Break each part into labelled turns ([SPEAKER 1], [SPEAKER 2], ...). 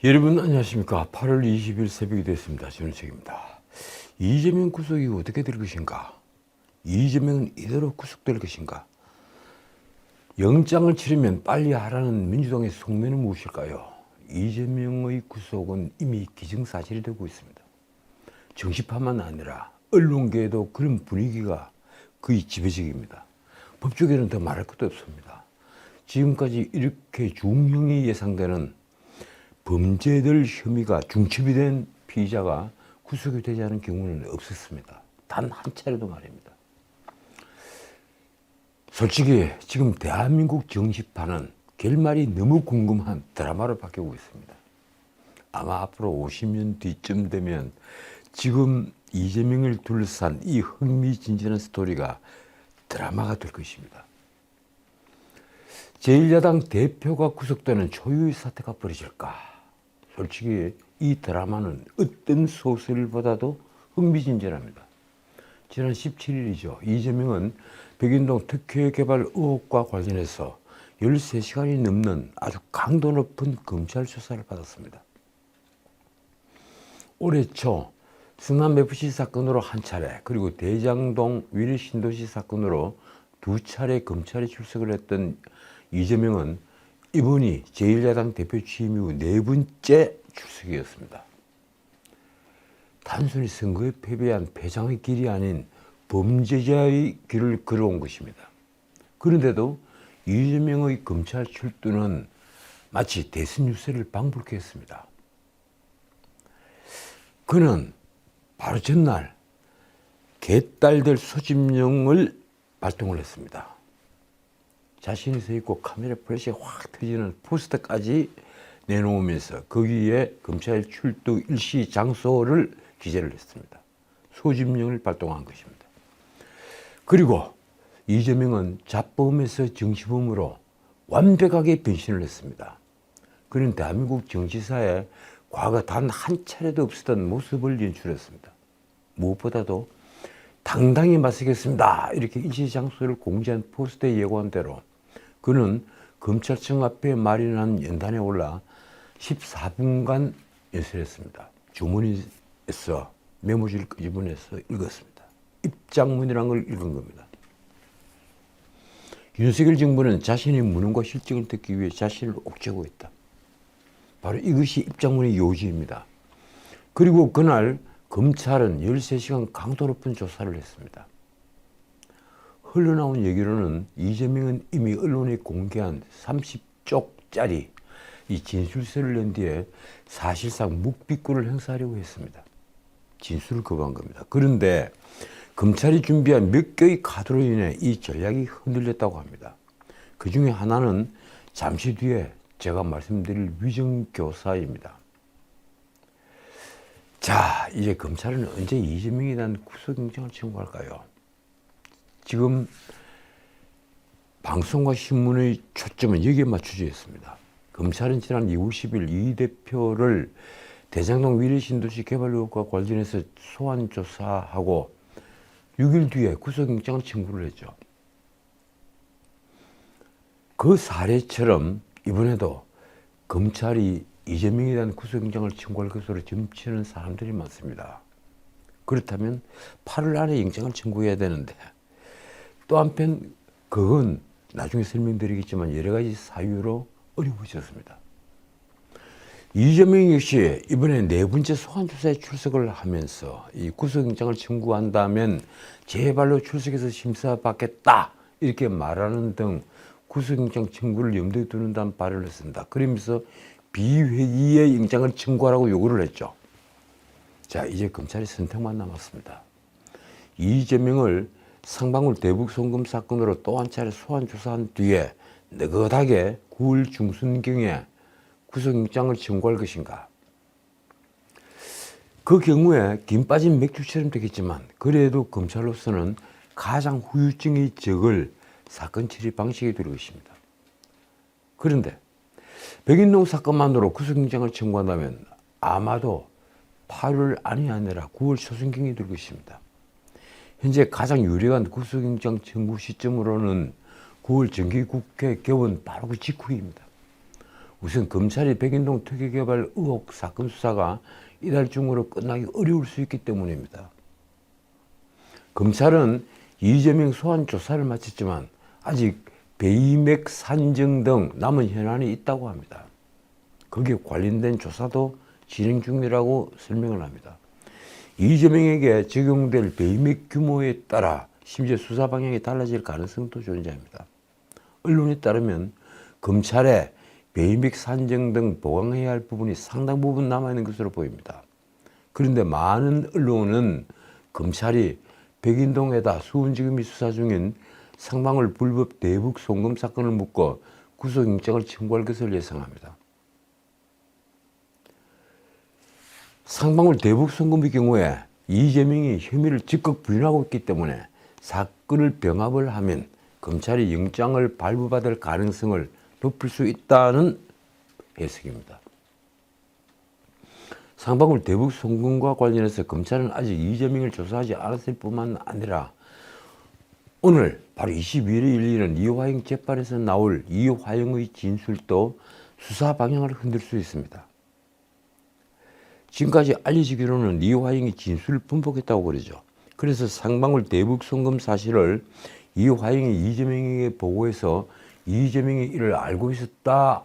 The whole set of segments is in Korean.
[SPEAKER 1] 여러분 안녕하십니까. 8월 20일 새벽이 됐습니다. 전우책입니다. 이재명 구속이 어떻게 될 것인가? 이재명은 이대로 구속될 것인가? 영장을 치르면 빨리 하라는 민주당의 속내는 무엇일까요? 이재명의 구속은 이미 기정사실이 되고 있습니다. 정치판만 아니라 언론계에도 그런 분위기가 거의 지배적입니다. 법조계는 더 말할 것도 없습니다. 지금까지 이렇게 중형이 예상되는 범죄들 혐의가 중첩이 된 피의자가 구속이 되지 않은 경우는 없었습니다. 단 한 차례도 말입니다. 솔직히 지금 대한민국 정치판은 결말이 너무 궁금한 드라마로 바뀌고 있습니다. 아마 앞으로 50년 뒤쯤 되면 지금 이재명을 둘러싼 이 흥미진진한 스토리가 드라마가 될 것입니다. 제1야당 대표가 구속되는 초유의 사태가 벌어질까? 솔직히 이 드라마는 어떤 소설보다도 흥미진진합니다. 지난 17일이죠. 이재명은 백인동 특혜 개발 의혹과 관련해서 13시간이 넘는 아주 강도 높은 검찰 조사를 받았습니다. 올해 초 성남FC 사건으로 한 차례, 그리고 대장동 위례 신도시 사건으로 두 차례 검찰에 출석을 했던 이재명은 이번이 제1야당 대표 취임 이후 네 번째 출석이었습니다. 단순히 선거에 패배한 패장의 길이 아닌 범죄자의 길을 걸어온 것입니다. 그런데도 이재명의 검찰 출두는 마치 대선 유세를 방불케 했습니다. 그는 바로 전날 개딸들 소집령을 발동을 했습니다. 자신이 서 있고 카메라 플래시가 확 터지는 포스터까지 내놓으면서 거기에 검찰 출두 일시 장소를 기재를 했습니다. 소집령을 발동한 것입니다. 그리고 이재명은 자범에서 정치범으로 완벽하게 변신을 했습니다. 그는 대한민국 정치사에 과거 단 한 차례도 없었던 모습을 연출했습니다. 무엇보다도 당당히 맞서겠습니다. 이렇게 일시장소를 공지한 포스터에 예고한 대로 그는 검찰청 앞에 마련한 연단에 올라 14분간 연설했습니다. 주머니에서 메모지를 끄집어내서 읽었습니다. 입장문이라는 걸 읽은 겁니다. 윤석열 정부는 자신의 무능과 실정을 듣기 위해 자신을 옥죄고 있다. 바로 이것이 입장문의 요지입니다. 그리고 그날 검찰은 13시간 강도 높은 조사를 했습니다. 흘러나온 얘기로는 이재명은 이미 언론에 공개한 30쪽짜리 이 진술서를 낸 뒤에 사실상 묵비권을 행사하려고 했습니다. 진술을 거부한 겁니다. 그런데 검찰이 준비한 몇 개의 카드로 인해 이 전략이 흔들렸다고 합니다. 그 중에 하나는 잠시 뒤에 제가 말씀드릴 위정교사입니다. 자, 이제 검찰은 언제 이재명에 대한 구속영장을 청구할까요? 지금 방송과 신문의 초점은 여기에 맞춰져 있습니다. 검찰은 지난 2월 10일 이 대표를 대장동 위례 신도시 개발 의혹과 관련해서 소환 조사하고 6일 뒤에 구속영장을 청구를 했죠. 그 사례처럼 이번에도 검찰이 이재명에 대한 구속영장을 청구할 것으로 점치는 사람들이 많습니다. 그렇다면 8월 안에 영장을 청구해야 되는데 또 한편 그건 나중에 설명드리겠지만 여러 가지 사유로 어려워졌습니다. 이재명 역시 이번에 네 번째 소환조사에 출석을 하면서 이 구속영장을 청구한다면 제발로 출석해서 심사받겠다 이렇게 말하는 등 구속영장 청구를 염두에 두는다는 발언을 했습니다. 그러면서 비회의의 영장을 청구하라고 요구를 했죠. 자, 이제 검찰의 선택만 남았습니다. 이재명을 상방울 대북 송금 사건으로 또 한 차례 소환 조사한 뒤에 느긋하게 9월 중순경에 구속영장을 청구할 것인가? 그 경우에 김 빠진 맥주처럼 되겠지만 그래도 검찰로서는 가장 후유증이 적을 사건 처리 방식이 될 것입니다. 그런데 백인동 사건만으로 구속영장을 청구한다면 아마도 8월 안이 아니라 9월 초순경이 될 것입니다. 현재 가장 유력한 구속영장 청구 시점으로는 9월 정기국회 개원 바로 그 직후입니다. 우선 검찰이 백인동 특혜개발 의혹 사건 수사가 이달 중으로 끝나기 어려울 수 있기 때문입니다. 검찰은 이재명 소환 조사를 마쳤지만 아직 배임액 산정 등 남은 현안이 있다고 합니다. 거기에 관련된 조사도 진행 중이라고 설명을 합니다. 이재명에게 적용될 배임액 규모에 따라 심지어 수사 방향이 달라질 가능성도 존재합니다. 언론에 따르면 검찰에 배임액 산정 등 보강해야 할 부분이 상당 부분 남아있는 것으로 보입니다. 그런데 많은 언론은 검찰이 백인동에다 수원지검이 수사 중인 상방울 불법 대북 송금 사건을 묻고 구속영장을 청구할 것을 예상합니다. 상방울 대북 송금의 경우에 이재명이 혐의를 적극 부인하고 있기 때문에 사건을 병합을 하면 검찰이 영장을 발부받을 가능성을 높일 수 있다는 해석입니다. 상방울 대북 송금과 관련해서 검찰은 아직 이재명을 조사하지 않았을 뿐만 아니라 오늘 바로 22일에 열리는 이화영 재판에서 나올 이화영의 진술도 수사 방향을 흔들 수 있습니다. 지금까지 알려지기로는 이화영이 진술을 번복했다고 그러죠. 그래서 상방울 대북 송금 사실을 이화영이 이재명에게 보고해서 이재명이 이를 알고 있었다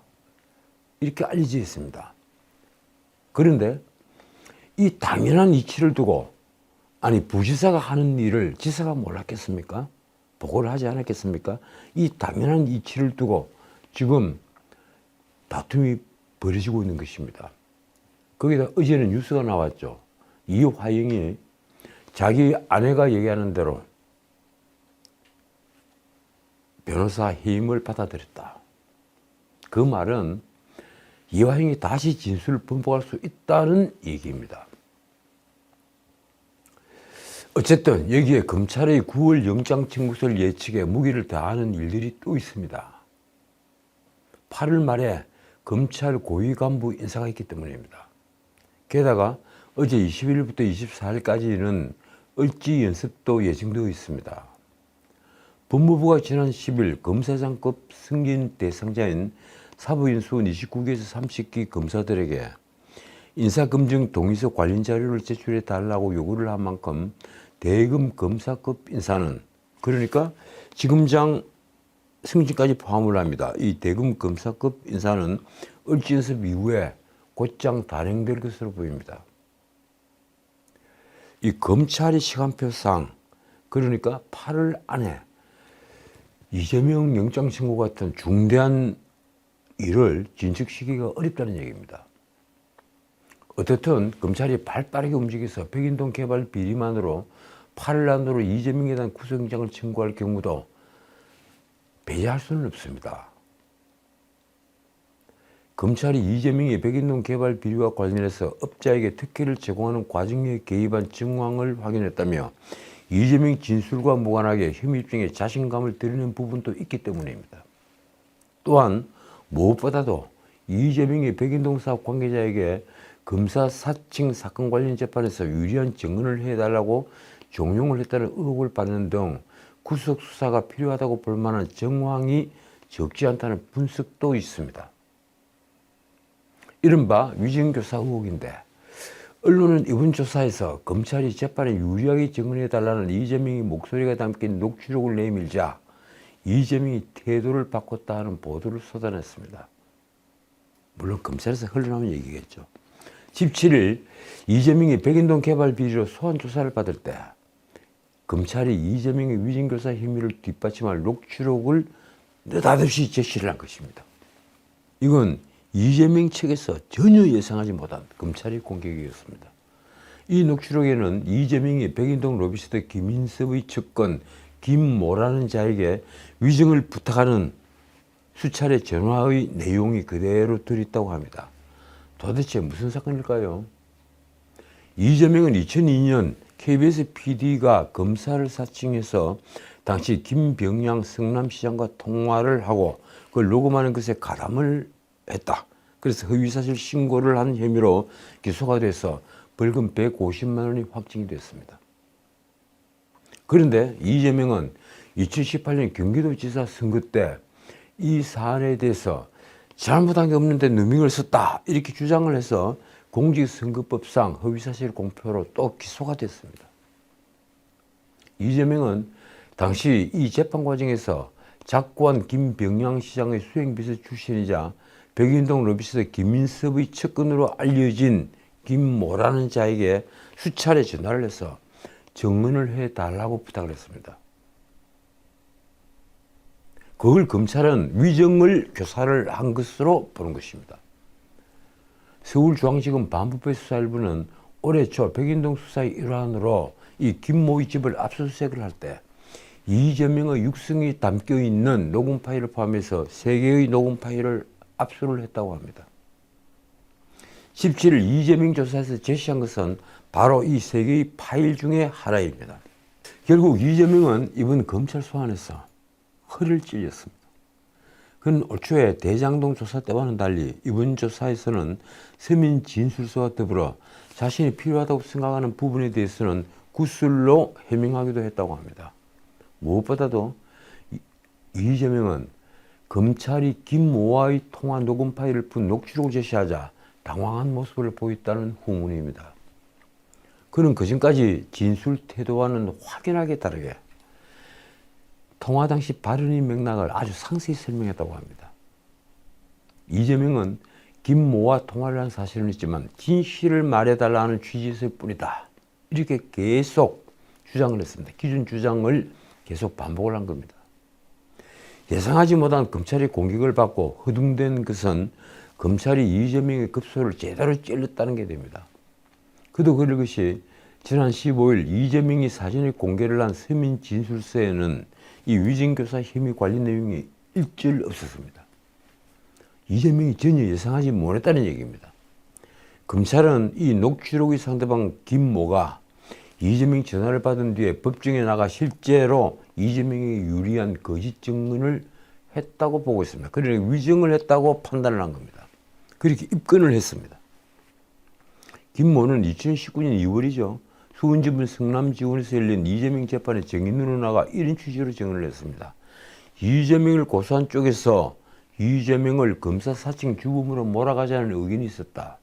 [SPEAKER 1] 이렇게 알려져 있습니다. 그런데 이 당연한 이치를 두고 아니 부지사가 하는 일을 지사가 몰랐겠습니까? 보고를 하지 않았겠습니까? 이 당연한 이치를 두고 지금 다툼이 벌어지고 있는 것입니다. 거기다 어제는 뉴스가 나왔죠. 이화영이 자기 아내가 얘기하는 대로 변호사 해임을 받아들였다. 그 말은 이화영이 다시 진술을 번복할 수 있다는 얘기입니다. 어쨌든 여기에 검찰의 9월 영장 청구서를 예측해 무기를 더하는 일들이 또 있습니다. 8월 말에 검찰 고위 간부 인사가 있기 때문입니다. 게다가 어제 21일부터 24일까지는 을지 연습도 예정되어 있습니다. 법무부가 지난 10일 검사장급 승진 대상자인 사법인수 29기에서 30기 검사들에게 인사검증 동의서 관련 자료를 제출해 달라고 요구를 한 만큼 대검 검사급 인사는 그러니까 지검장 승진까지 포함을 합니다. 이 대검 검사급 인사는 을지 연습 이후에 곧장 단행될 것으로 보입니다. 이 검찰의 시간표상 그러니까 8월 안에 이재명 영장 청구 같은 중대한 일을 진척시키기가 어렵다는 얘기입니다. 어떻든 검찰이 발빠르게 움직여서 백인동 개발 비리만으로 8월 안으로 이재명에 대한 구속영장을 청구할 경우도 배제할 수는 없습니다. 검찰이 이재명이 백인동 개발 비리와 관련해서 업자에게 특혜를 제공하는 과정에 개입한 정황을 확인했다며 이재명 진술과 무관하게 혐의 입증에 자신감을 드리는 부분도 있기 때문입니다. 또한 무엇보다도 이재명이 백인동 사업 관계자에게 검사 사칭 사건 관련 재판에서 유리한 증언을 해달라고 종용을 했다는 의혹을 받는 등 구속 수사가 필요하다고 볼 만한 정황이 적지 않다는 분석도 있습니다. 이른바 위증교사 의혹인데 언론은 이번 조사에서 검찰이 재판에 유리하게 증언해달라는 이재명의 목소리가 담긴 녹취록을 내밀자 이재명이 태도를 바꿨다 하는 보도를 쏟아냈습니다. 물론 검찰에서 흘러나온 얘기겠죠. 17일 이재명이 백인동 개발 비리로 소환 조사를 받을 때 검찰이 이재명의 위증교사 혐의를 뒷받침할 녹취록을 느닷없이 제시를 한 것입니다. 이건 이재명 측에서 전혀 예상하지 못한 검찰의 공격이었습니다. 이 녹취록에는 이재명이 백인동 로비스트 김인섭의 측근 김모라는 자에게 위증을 부탁하는 수차례 전화의 내용이 그대로 들어있다고 합니다. 도대체 무슨 사건일까요? 이재명은 2002년 KBS PD가 검사를 사칭해서 당시 김병양 성남시장과 통화를 하고 그걸 녹음하는 것에 가담을 했다. 그래서 허위사실 신고를 한 혐의로 기소가 돼서 벌금 150만 원이 확정이 됐습니다. 그런데 이재명은 2018년 경기도지사 선거 때 이 사안에 대해서 잘못한 게 없는데 누명을 썼다 이렇게 주장을 해서 공직선거법상 허위사실 공표로 또 기소가 됐습니다. 이재명은 당시 이 재판 과정에서 작고한 김병양시장의 수행비서 출신이자 백인동 로비스트 김인섭의 측근으로 알려진 김모라는 자에게 수차례 전화를 해서 증언을 해달라고 부탁을 했습니다. 그걸 검찰은 위증을 교사를 한 것으로 보는 것입니다. 서울중앙지검 반부패 수사일부는 올해 초 백인동 수사의 일환으로 이 김모의 집을 압수수색을 할 때 이재명의 육성이 담겨있는 녹음 파일을 포함해서 3개의 녹음 파일을 압수를 했다고 합니다. 17일 이재명 조사에서 제시한 것은 바로 이 3개의 파일 중에 하나입니다. 결국 이재명은 이번 검찰 소환에서 허리를 찔렸습니다. 그는 올 초에 대장동 조사 때와는 달리 이번 조사에서는 서민 진술서와 더불어 자신이 필요하다고 생각하는 부분에 대해서는 구술로 해명하기도 했다고 합니다. 무엇보다도 이재명은 검찰이 김모와의 통화 녹음 파일을 푼 녹취록을 제시하자 당황한 모습을 보였다는 후문입니다. 그는 그전까지 진술 태도와는 확연하게 다르게 통화 당시 발언의 맥락을 아주 상세히 설명했다고 합니다. 이재명은 김모와 통화를 한 사실은 있지만 진실을 말해달라는 취지였을 뿐이다. 이렇게 계속 주장을 했습니다. 기존 주장을 계속 반복을 한 겁니다. 예상하지 못한 검찰의 공격을 받고 허둥댄 것은 검찰이 이재명의 급소를 제대로 찔렀다는 게 됩니다. 그도 그럴 것이 지난 15일 이재명이 사전에 공개를 한 서민 진술서에는 이 위증교사 혐의 관련 내용이 일절 없었습니다. 이재명이 전혀 예상하지 못했다는 얘기입니다. 검찰은 이 녹취록의 상대방 김모가 이재명이 전화를 받은 뒤에 법정에 나가 실제로 이재명에게 유리한 거짓 증언을 했다고 보고 있습니다. 그러니까 위증을 했다고 판단을 한 겁니다. 그렇게 입건을 했습니다. 김모는 2019년 2월이죠. 수원지법 성남지원에서 열린 이재명 재판에 증인으로 나가 이런 취지로 증언을 했습니다. 이재명을 고소한 쪽에서 이재명을 검사 사칭 주범으로 몰아가자는 의견이 있었다.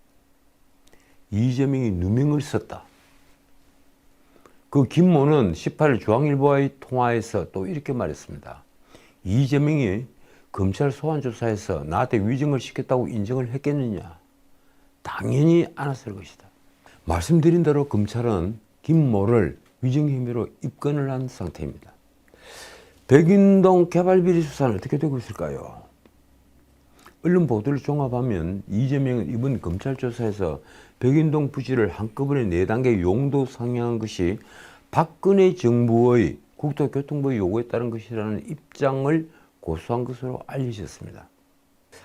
[SPEAKER 1] 이재명이 누명을 썼다. 그 김모는 18일 중앙일보와의 통화에서 또 이렇게 말했습니다. 이재명이 검찰 소환조사에서 나한테 위증을 시켰다고 인정을 했겠느냐? 당연히 안 했을 것이다. 말씀드린 대로 검찰은 김모를 위증 혐의로 입건을 한 상태입니다. 백인동 개발비리 수사는 어떻게 되고 있을까요? 언론 보도를 종합하면 이재명은 이번 검찰 조사에서 백인동 부지를 한꺼번에 4단계 용도 상향한 것이 박근혜 정부의 국토교통부의 요구에 따른 것이라는 입장을 고수한 것으로 알려졌습니다.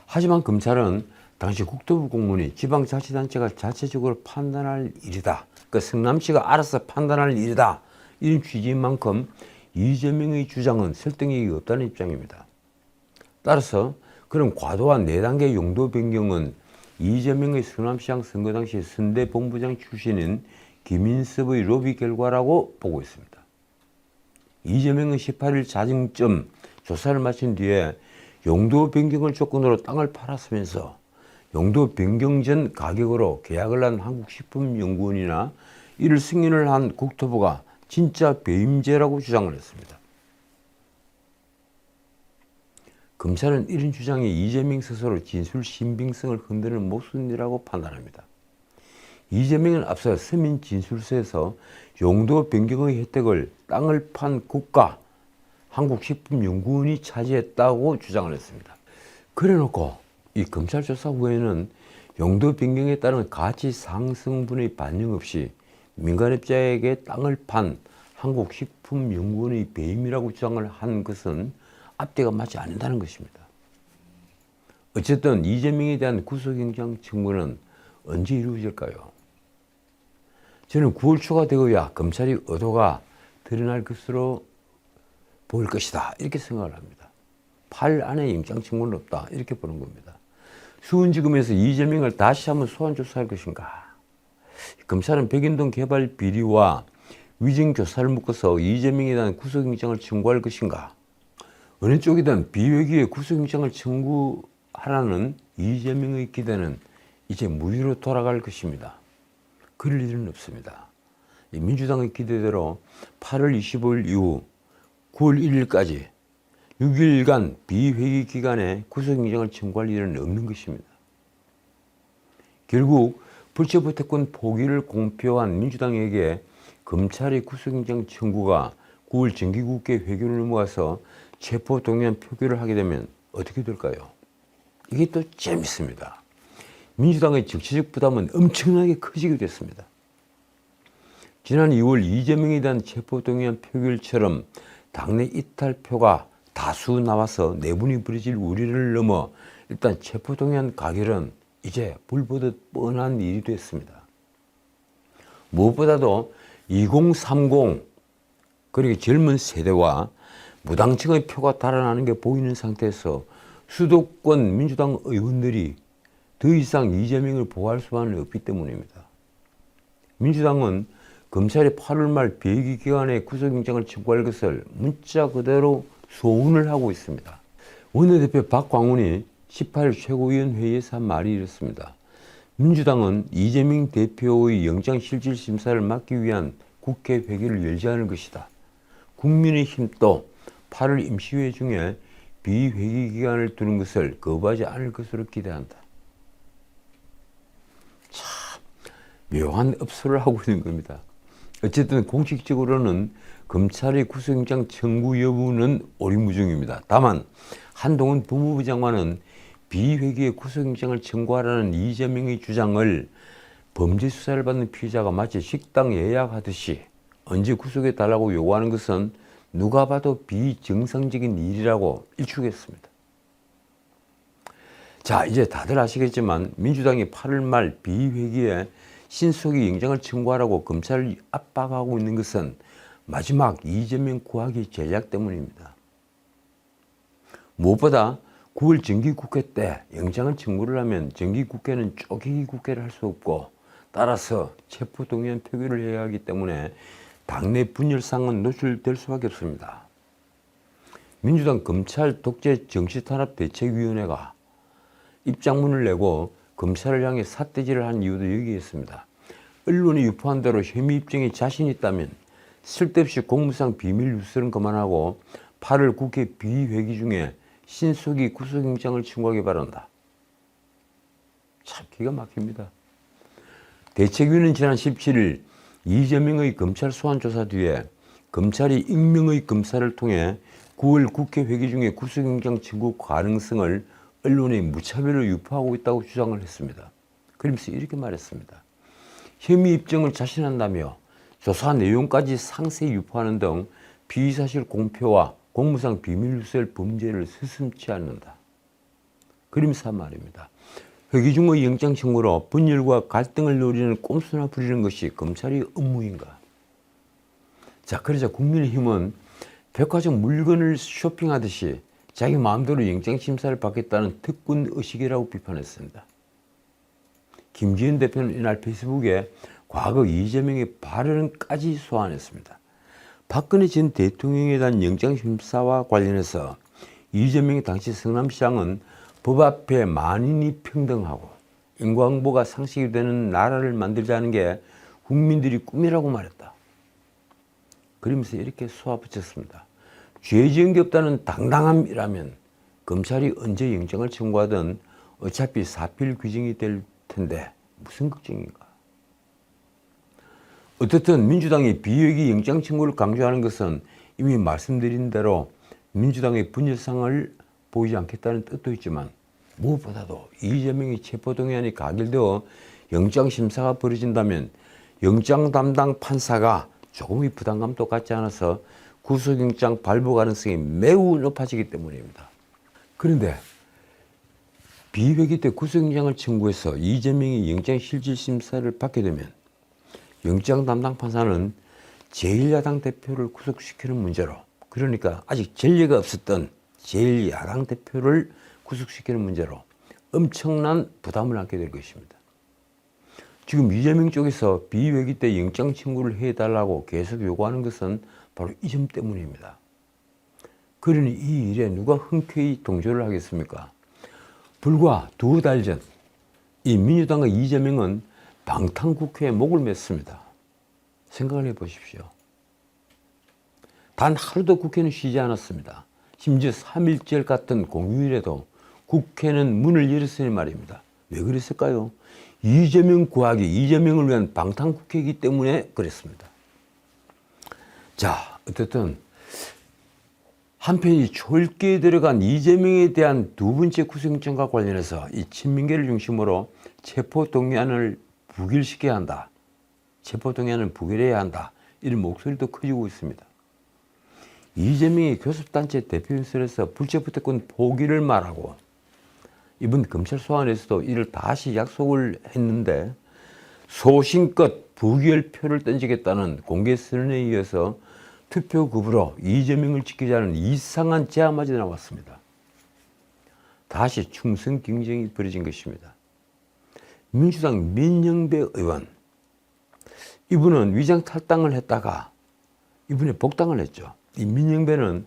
[SPEAKER 1] 하지만 검찰은 당시 국토부 공무원이 지방자치단체가 자체적으로 판단할 일이다. 그러니까 성남시가 알아서 판단할 일이다. 이런 취지인 만큼 이재명의 주장은 설득력이 없다는 입장입니다. 따라서 그런 과도한 4단계 용도 변경은 이재명의 성남시장 선거 당시 선대본부장 출신인 김인섭의 로비 결과라고 보고 있습니다. 이재명은 18일 자정쯤 조사를 마친 뒤에 용도 변경을 조건으로 땅을 팔았으면서 용도 변경 전 가격으로 계약을 한 한국식품연구원이나 이를 승인을 한 국토부가 진짜 배임죄라고 주장을 했습니다. 검찰은 이런 주장이 이재명 스스로 진술 신빙성을 흔드는 모순이라고 판단합니다. 이재명은 앞서 서민 진술서에서 용도 변경의 혜택을 땅을 판 국가 한국식품연구원이 차지했다고 주장을 했습니다. 그래놓고 이 검찰 조사 후에는 용도 변경에 따른 가치 상승분의 반영 없이 민간업자에게 땅을 판 한국식품연구원의 배임이라고 주장을 한 것은 앞뒤가 맞지 않는다는 것입니다. 어쨌든 이재명에 대한 구속영장 청구는 언제 이루어질까요? 저는 9월 초가 되어야 검찰의 의도가 드러날 것으로 보일 것이다 이렇게 생각을 합니다. 8일 안에 영장 청구는 없다 이렇게 보는 겁니다. 수원지검에서 이재명을 다시 한번 소환조사할 것인가? 검찰은 백인동 개발 비리와 위증 교사를 묶어서 이재명에 대한 구속영장을 청구할 것인가? 어느 쪽이든 비회기에 구속영장을 청구할 하라는 이재명의 기대는 이제 무리로 돌아갈 것입니다. 그럴 일은 없습니다. 민주당의 기대대로 8월 25일 이후 9월 1일까지 6일간 비회기 기간에 구속영장을 청구할 일은 없는 것입니다. 결국 불체포특권 포기를 공표한 민주당에게 검찰의 구속영장 청구가 9월 정기국회 회견을 넘어가서 체포동의안 표결을 하게 되면 어떻게 될까요? 이게 또 재밌습니다. 민주당의 정치적 부담은 엄청나게 커지게 됐습니다. 지난 2월 이재명에 대한 체포동의안 표결처럼 당내 이탈표가 다수 나와서 내분이 벌어질 우려를 넘어 일단 체포동의안 가결은 이제 불보듯 뻔한 일이 됐습니다. 무엇보다도 2030 그리고 젊은 세대와 무당층의 표가 달아나는 게 보이는 상태에서 수도권 민주당 의원들이 더 이상 이재명을 보호할 수만은 없기 때문입니다. 민주당은 검찰이 8월 말 비회기 기간에 구속영장을 청구할 것을 문자 그대로 소원을 하고 있습니다. 원내대표 박광훈이 18일 최고위원회의에서 한 말이 이렇습니다. 민주당은 이재명 대표의 영장실질심사를 막기 위한 국회 회기를 열지 않을 것이다. 국민의힘도 8월 임시회 중에 비회기 기간을 두는 것을 거부하지 않을 것으로 기대한다. 참 묘한 읍소를 하고 있는 겁니다. 어쨌든 공식적으로는 검찰의 구속영장 청구 여부는 오리무중입니다. 다만 한동훈 법무부 장관은 비회기에 구속영장을 청구하라는 이재명의 주장을 범죄 수사를 받는 피의자가 마치 식당 예약하듯이 언제 구속해달라고 요구하는 것은 누가 봐도 비정상적인 일이라고 일축했습니다. 자, 이제 다들 아시겠지만 민주당이 8월 말 비회기에 신속히 영장을 청구하라고 검찰을 압박하고 있는 것은 마지막 이재명 구하기 전략 때문입니다. 무엇보다 9월 정기국회 때 영장을 청구를 하면 정기국회는 쪼개기 국회를 할 수 없고 따라서 체포동의안 표결을 해야 하기 때문에 당내 분열상은 노출될 수밖에 없습니다. 민주당 검찰 독재 정치탄압대책위원회가 입장문을 내고 검찰을 향해 삿대질을 한 이유도 여기에 있습니다. 언론이 유포한 대로 혐의 입증에 자신이 있다면 쓸데없이 공무상 비밀 누설은 그만하고 8월 국회 비회기 중에 신속히 구속영장을 청구하기 바란다. 참 기가 막힙니다. 대책위는 지난 17일 이재명의 검찰 소환 조사 뒤에 검찰이 익명의 검사를 통해 9월 국회 회기 중에 구속영장 청구 가능성을 언론에 무차별로 유포하고 있다고 주장을 했습니다. 그러면서 이렇게 말했습니다. 혐의 입증을 자신한다며 조사 내용까지 상세히 유포하는 등 피의사실 공표와 공무상 비밀누설 범죄를 서슴지 않는다. 그러면서 한 말입니다. 회기 중의 영장 청구로 분열과 갈등을 노리는 꼼수나 부리는 것이 검찰의 업무인가? 자, 그러자 국민의힘은 백화점 물건을 쇼핑하듯이 자기 마음대로 영장심사를 받겠다는 특권 의식이라고 비판했습니다. 김기현 대표는 이날 페이스북에 과거 이재명의 발언까지 소환했습니다. 박근혜 전 대통령에 대한 영장심사와 관련해서 이재명이 당시 성남시장은 법 앞에 만인이 평등하고 인과응보가 상식이 되는 나라를 만들자는 게 국민들이 꿈이라고 말했다. 그러면서 이렇게 쏘아붙였습니다. 죄 지은 게 없다는 당당함이라면 검찰이 언제 영장을 청구하든 어차피 사필 규정이 될 텐데 무슨 걱정인가. 어떻든 민주당이 비회기 영장 청구를 강조하는 것은 이미 말씀드린 대로 민주당의 분열상을 보이지 않겠다는 뜻도 있지만 무엇보다도 이재명의 체포동의안이 가결되어 영장심사가 벌어진다면 영장 담당 판사가 조금의 부담감도 갖지 않아서 구속영장 발부 가능성이 매우 높아지기 때문입니다. 그런데 비회기 때 구속영장을 청구해서 이재명이 영장실질심사를 받게 되면 영장 담당 판사는 제1야당 대표를 구속시키는 문제로, 그러니까 아직 전례가 없었던 제1야당 대표를 구속시키는 문제로 엄청난 부담을 안게 될 것입니다. 지금 이재명 쪽에서 비회기 때 영장 청구를 해달라고 계속 요구하는 것은 바로 이 점 때문입니다. 그러니 이 일에 누가 흔쾌히 동조를 하겠습니까? 불과 2달 전 이 민주당과 이재명은 방탄국회에 목을 맸습니다. 생각을 해보십시오. 단 하루도 국회는 쉬지 않았습니다. 심지어 3.1절 같은 공휴일에도 국회는 문을 열었으니 말입니다. 왜 그랬을까요? 이재명 구하기, 이재명을 위한 방탄국회이기 때문에 그랬습니다. 자, 어쨌든 한편 이 초읽기에 들어간 이재명에 대한 두 번째 구속영장과 관련해서 이 친민계를 중심으로 체포동의안을 부결시켜야 한다. 체포동의안을 부결해야 한다. 이런 목소리도 커지고 있습니다. 이재명이 교섭단체 대표연설에서 불체포특권 포기를 말하고 이번 검찰 소환에서도 이를 다시 약속을 했는데 소신껏 부결표를 던지겠다는 공개 선언에 이어서 투표 급으로 이재명을 지키자는 이상한 제안마저 나왔습니다. 다시 충성 경쟁이 벌어진 것입니다. 민주당 민영배 의원, 이분은 위장 탈당을 했다가 이번에 복당을 했죠. 이 민영배는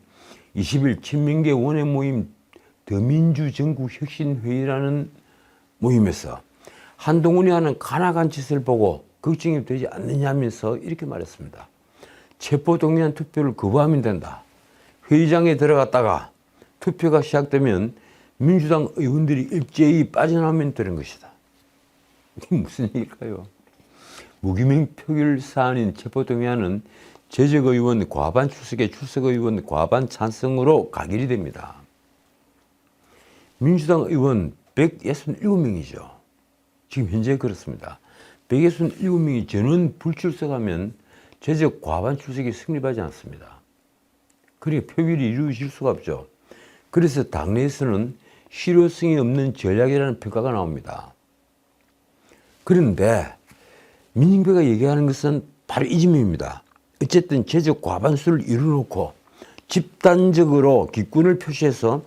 [SPEAKER 1] 20일 친민계 원외 모임 더민주전국혁신회의라는 모임에서 한동훈이 하는 간악한 짓을 보고 걱정이 되지 않느냐면서 이렇게 말했습니다. 체포동의안 투표를 거부하면 된다. 회의장에 들어갔다가 투표가 시작되면 민주당 의원들이 일제히 빠져나오면 되는 것이다. 이게 무슨 얘기일까요? 무기명 표결 사안인 체포동의안은 재적의원 과반 출석에 출석의원 과반 찬성으로 가결이 됩니다. 민주당 의원 167명이죠. 지금 현재 그렇습니다. 167명이 전원 불출석하면 재적 과반 출석이 성립하지 않습니다. 그러니까 표결이 이루어질 수가 없죠. 그래서 당내에서는 실효성이 없는 전략이라는 평가가 나옵니다. 그런데 민영배가 얘기하는 것은 바로 이 점입니다. 어쨌든 재적 과반수를 이뤄놓고 집단적으로 기권을 표시해서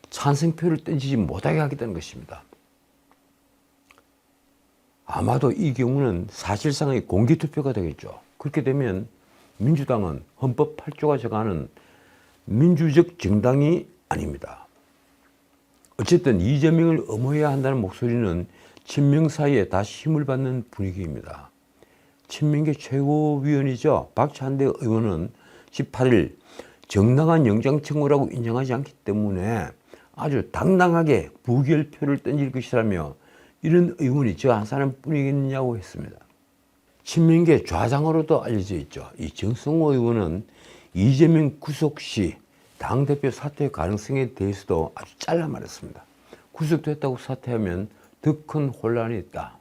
[SPEAKER 1] 찬성표를 던지지 못하게 하겠다는 것입니다. 아마도 이 경우는 사실상의 공개투표가 되겠죠. 그렇게 되면 민주당은 헌법 8조가 정하는 민주적 정당이 아닙니다. 어쨌든 이재명을 엄호해야 한다는 목소리는 친명 사이에 다시 힘을 받는 분위기입니다. 친명계 최고위원이죠. 박찬대 의원은 18일 정당한 영장 청구라고 인정하지 않기 때문에 아주 당당하게 부결표를 던질 것이라며 이런 의원이 저 한 사람뿐이겠느냐고 했습니다. 친명계 좌장으로도 알려져 있죠. 이 정성호 의원은 이재명 구속 시 당대표 사퇴 가능성에 대해서도 아주 잘라 말했습니다. 구속됐다고 사퇴하면 더 큰 혼란이 있다.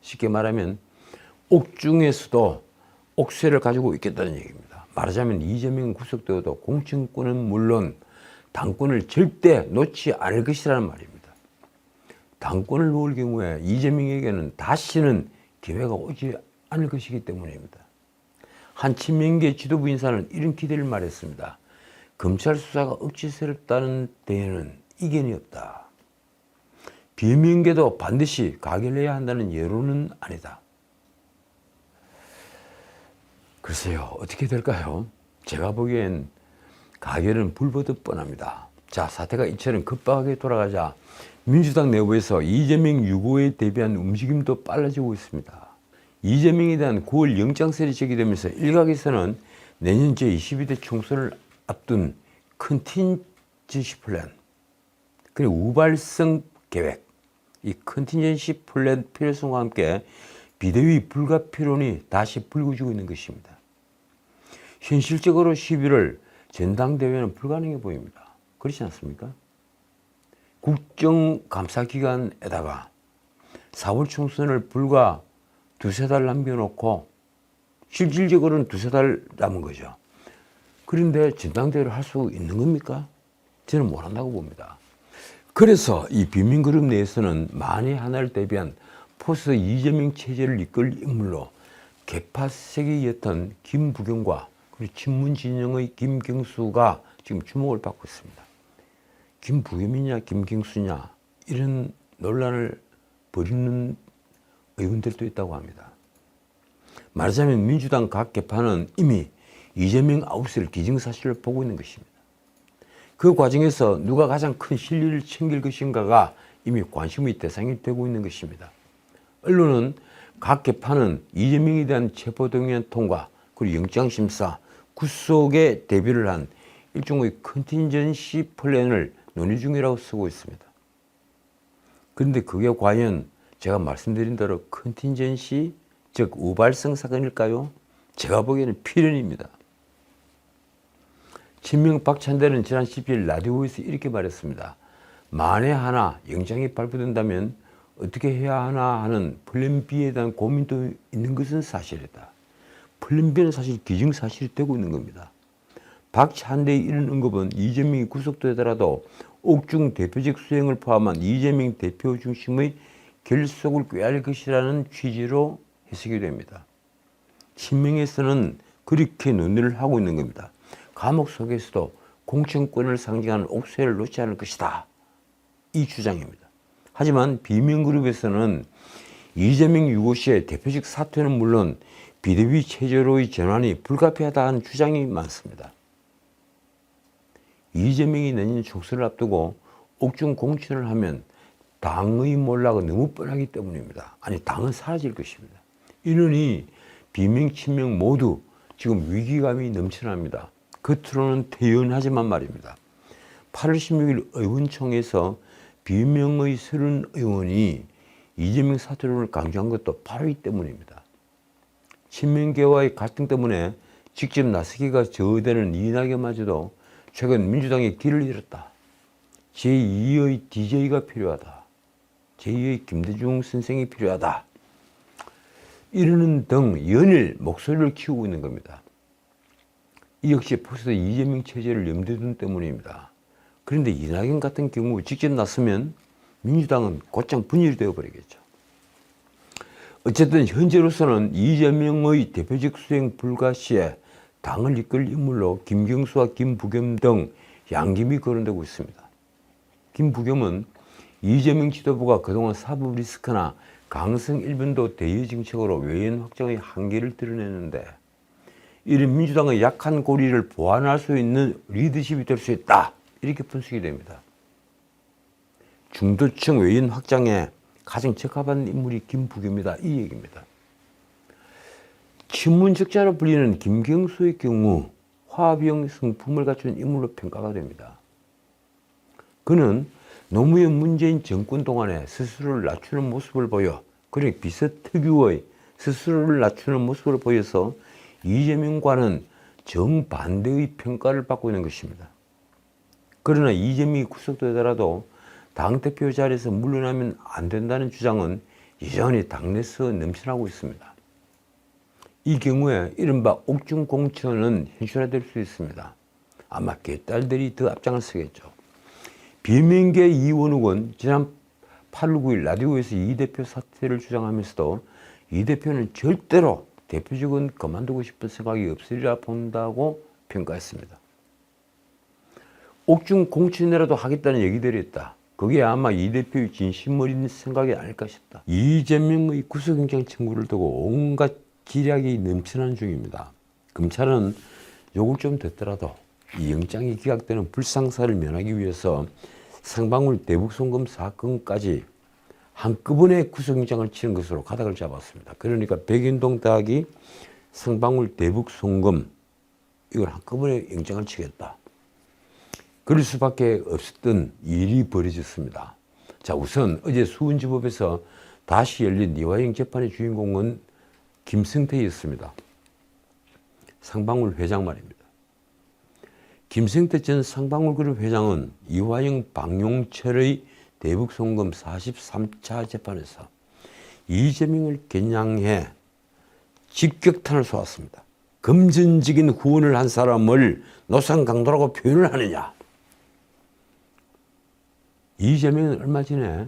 [SPEAKER 1] 쉽게 말하면 옥중에서도 옥쇠를 가지고 있겠다는 얘기입니다. 말하자면 이재명은 구속되어도 공천권은 물론 당권을 절대 놓지 않을 것이라는 말입니다. 당권을 놓을 경우에 이재명에게는 다시는 기회가 오지 않을 것이기 때문입니다. 한 친명계 지도부 인사는 이런 기대를 말했습니다. 검찰 수사가 억지스럽다는 데에는 이견이 없다. 비명계도 반드시 가결해야 한다는 여론은 아니다. 글쎄요, 어떻게 될까요? 제가 보기엔 가결은 불보듯 뻔합니다. 자, 사태가 이처럼 급박하게 돌아가자 민주당 내부에서 이재명 유고에 대비한 움직임도 빨라지고 있습니다. 이재명에 대한 9월 영장설이 제기되면서 일각에서는 내년 제22대 총선을 앞둔 컨틴전시 플랜, 그리고 우발성 계획, 이 컨틴전시 플랜 필요성과 함께 비대위 불가피론이 다시 불거지고 있는 것입니다. 현실적으로 11월 전당대회는 불가능해 보입니다. 그렇지 않습니까? 국정감사기간에다가 4월 총선을 불과 두세 달 남겨놓고 실질적으로는 두세 달 남은 거죠. 그런데 전당대회를 할 수 있는 겁니까? 저는 못한다고 봅니다. 그래서 이 비민그룹 내에서는 만에 하나를 대비한 포스 이재명 체제를 이끌 인물로 개파색이었던 김부겸과 그리고 친문진영의 김경수가 지금 주목을 받고 있습니다. 김부겸이냐 김경수냐 이런 논란을 벌이는 의원들도 있다고 합니다. 말하자면 민주당 각 개파는 이미 이재명 아웃을 기정사실을 보고 있는 것입니다. 그 과정에서 누가 가장 큰 실리를 챙길 것인가가 이미 관심의 대상이 되고 있는 것입니다. 언론은 각 개파는 이재명에 대한 체포동의안 통과 그리고 영장심사, 구속에 대비를 한 일종의 컨틴전시 플랜을 논의 중이라고 쓰고 있습니다. 그런데 그게 과연 제가 말씀드린 대로 컨틴전시, 즉 우발성 사건일까요? 제가 보기에는 필연입니다. 친명 박찬대는 지난 10일 라디오에서 이렇게 말했습니다. 만에 하나 영장이 발부된다면 어떻게 해야 하나 하는 플랜 B에 대한 고민도 있는 것은 사실이다. 플랜 B는 사실 기정사실이 되고 있는 겁니다. 박찬대의 이런 언급은 이재명이 구속되더라도 옥중 대표직 수행을 포함한 이재명 대표 중심의 결속을 꾀할 것이라는 취지로 해석이 됩니다. 친명에서는 그렇게 논의를 하고 있는 겁니다. 감옥 속에서도 공천권을 상징하는 옥쇄를 놓지 않을 것이다. 이 주장입니다. 하지만 비명그룹에서는 이재명 유고시의 대표직 사퇴는 물론 비대위 체제로의 전환이 불가피하다는 주장이 많습니다. 이재명이 내년 총선을 앞두고 옥중 공천을 하면 당의 몰락은 너무 뻔하기 때문입니다. 아니, 당은 사라질 것입니다. 이러니 비명, 친명 모두 지금 위기감이 넘쳐납니다. 겉으로는 태연하지만 말입니다. 8월 16일 의원총회에서 비명의 30 의원이 이재명 사퇴론을 강조한 것도 바로 이 때문입니다. 친명계와의 갈등 때문에 직접 나서기가 저하되는 이낙연마저도 최근 민주당에 길을 잃었다. 제2의 DJ가 필요하다. 제2의 김대중 선생이 필요하다. 이러는 등 연일 목소리를 키우고 있는 겁니다. 이 역시 포스트 이재명 체제를 염두에 둔 때문입니다. 그런데 이낙연 같은 경우 직접 나서면 민주당은 곧장 분열이 되어버리겠죠. 어쨌든 현재로서는 이재명의 대표직 수행 불가 시에 당을 이끌 인물로 김경수와 김부겸 등 양김이 거론되고 있습니다. 김부겸은 이재명 지도부가 그동안 사법 리스크나 강성 일변도 대외 정책으로 외연 확장의 한계를 드러내는데 이런 민주당의 약한 고리를 보완할 수 있는 리더십이 될 수 있다. 이렇게 분석이 됩니다. 중도층 외연 확장에 가장 적합한 인물이 김부겸이다. 이 얘기입니다. 친문적자로 불리는 김경수의 경우 화합형 성품을 갖춘 인물로 평가가 됩니다. 그는 노무현 문재인 정권 동안에 스스로를 낮추는 모습을 보여, 그러니까 비서특유의 스스로를 낮추는 모습을 보여서 이재명과는 정반대의 평가를 받고 있는 것입니다. 그러나 이재명이 구속되더라도 당대표 자리에서 물러나면 안 된다는 주장은 여전히 당내에서 넘쳐나고 있습니다. 이 경우에 이른바 옥중 공천은 현실화될 수 있습니다. 아마 개딸들이 더 앞장을 서겠죠. 비명계 이원욱은 지난 8월 9일 라디오에서 이 대표 사퇴를 주장하면서도 이 대표는 절대로 대표직은 그만두고 싶은 생각이 없으리라 본다고 평가했습니다. 옥중 공천이라도 하겠다는 얘기들이 있다. 그게 아마 이 대표의 진심 어린 생각이 아닐까 싶다. 이재명의 구속영장 청구를 두고 온갖 기략이 넘쳐나는 중입니다. 검찰은 요걸 좀 됐더라도 이 영장이 기각되는 불상사를 면하기 위해서 상방울 대북송금 사건까지 한꺼번에 구속영장을 치는 것으로 가닥을 잡았습니다. 그러니까 백인동 대학이 상방울 대북송금 이걸 한꺼번에 영장을 치겠다. 그럴 수밖에 없었던 일이 벌어졌습니다. 자, 우선 어제 수원지법에서 다시 열린 이화영 재판의 주인공은 김성태였습니다. 상방울 회장 말입니다. 김성태 전 상방울그룹 회장은 이화영 방용철의 대북송금 43차 재판에서 이재명을 겨냥해 직격탄을 쏘았습니다. 금전적인 후원을 한 사람을 노상강도라고 표현을 하느냐. 이재명은 얼마 전에